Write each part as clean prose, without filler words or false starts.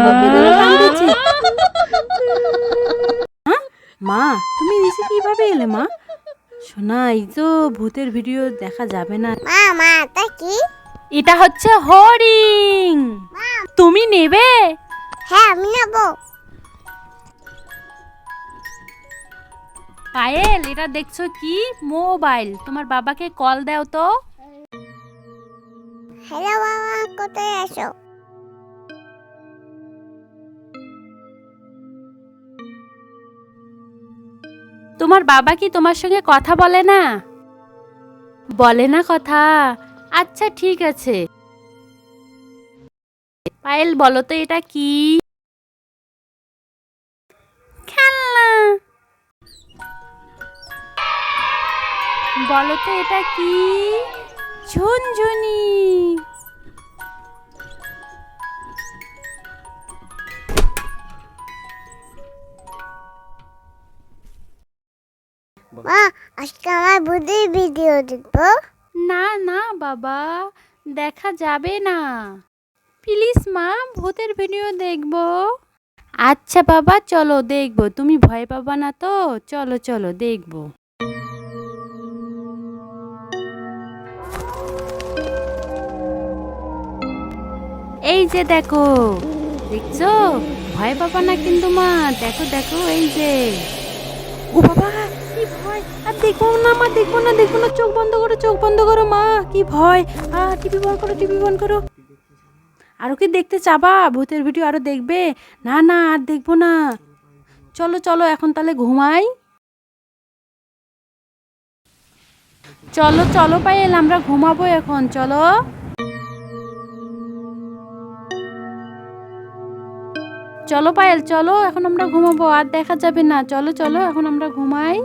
দেখো কে যেন কাঁদছে। হ্যাঁ মা, তুমি নিচে কিভাবে এলে মা? শোনা, এই তো ভূতের ভিডিও দেখা যাবে না। মা মা তা কি? এটা হচ্ছে হরিণ। তুমি নেবে? হ্যাঁ আমি নেবো। পায়েল, এটা দেখছো কি? মোবাইল। তোমার বাবাকে কল দাও তো। হ্যালো বাবা, কোথায় আছো? তোমার বাবা কি তোমার সঙ্গে কথা বলে না? বলে না কথা? আচ্ছা ঠিক আছে। পায়েল বলো তো এটা কি? খেলনা। বলো তো এটা কি? ঝুনঝুনি। মা আজকে আমার ভূতের ভিডিও দেখবো। না না বাবা, দেখা যাবে না। প্লিজ মা, ভূতের ভিডিও দেখবো। আচ্ছা বাবা, চলো দেখবো। তুমি ভয় পাবা না তো? চলো চলো দেখবো। এই যে দেখো, দেখছো? ভয় পাবা না কিন্তু মা। দেখো দেখো, এই যে। ও বাবা, কি ভয়! আর দেখবো না মা, দেখবো না, দেখবো না। চোখ বন্ধ করো, চোখ বন্ধ করো মা। কি ভয়! টিভি বন্ধ করো, টিভি বন্ধ করো। আরো কি দেখতে চাবা? ভূতের ভিডিও আরো দেখবে? না না, আর দেখবো না। চলো চলো, এখন তাহলে ঘুমাই। চলো চলো পায়েল, আমরা ঘুমাবো এখন, চলো। চলো পায়েল, চলো, এখন আমরা ঘুমাবো। আর দেখা যাবে না। চলো চলো, এখন আমরা ঘুমাই।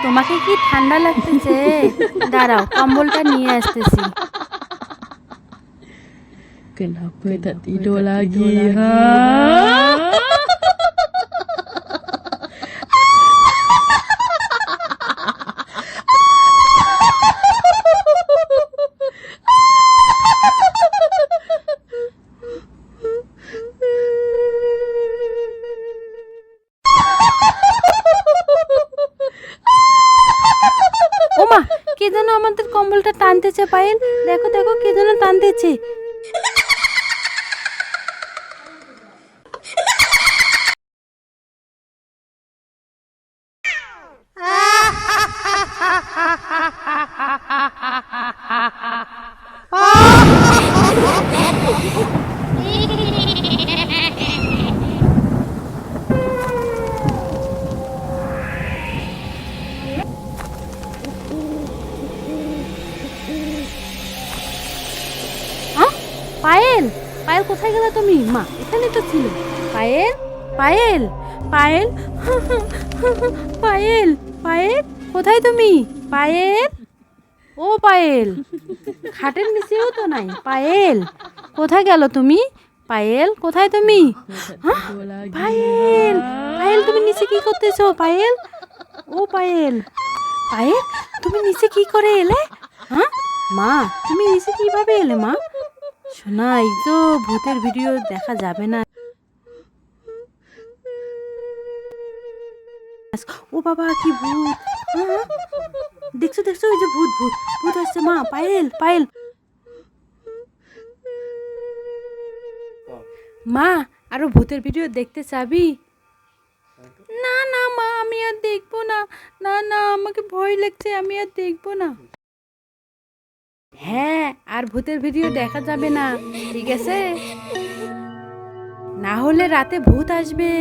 তোমাকে কি ঠান্ডা লাগতেছে? দাঁড়াও, কম্বলটা নিয়ে আসতেছি। Kenapa tak tidur lagi, ha? ওমা, কে যেন আমাদের কম্বলটা টানতেছে পায়েল। দেখো দেখো, কে যেন টানতেছে। পায়েল, পায়েল কোথায় গেলা তুমি? মা এখানে তো ছিল। পায়েল, পায়েল, পায়েল, পায়েল, পায়েল, কোথায় তুমি? পায়েল, ও পায়েল, খাটের নিচেও তো নাই। পায়েল, কোথায় গেল তুমি? পায়েল, কোথায় তুমি? পায়েল, পায়েল, তুমি নিচে কি করতেছো? পায়েল, ও পায়েল, পায়েল, তুমি নিচে কি করে এলে? হ্যাঁ মা, তুমি নিচে কিভাবে এলে মা? শোনা, এই তো ভূতের ভিডিও দেখা যাবে না। ও বাবা, কি ভূত! হ্যাঁ, দেখছো দেখছো, ওই যে ভূত, ভূত, ভূত আসছে মা। পায়েল, পায়েল, মা, আরো ভূতের ভিডিও দেখতে চাবি? না না মা, আমি আর দেখবো না। না না, আমাকে ভয় লাগছে, আমি আর দেখবো না। হ্যাঁ, আর ভূতের ভিডিও দেখা যাবে না, ঠিক আছে? না হলে রাতে ভূত আসবে।